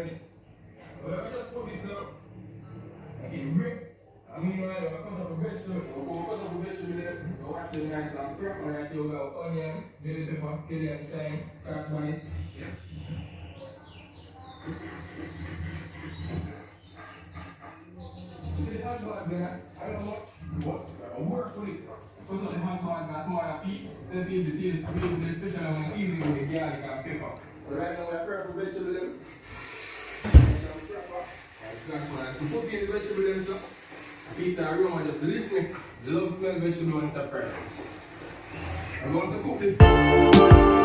ready. So let me just put this now. Okay, rest. I mean, I cut up a vegetable. Before we cut up a vegetable, I wash them nice and prep. And I take out onion, bell pepper, scallion, thyme, scotch bonnet. You see the hot bars there? I don't know what. I work with it. Cut out the hot bars in a smaller piece. Set it the taste flavor, especially when it's easy with the garlic and pepper. So right now we have purple vegetable. So put in the vegetable and so a piece of aroma just lift me. Love smell vegetable on the fry. I'm going to cook this.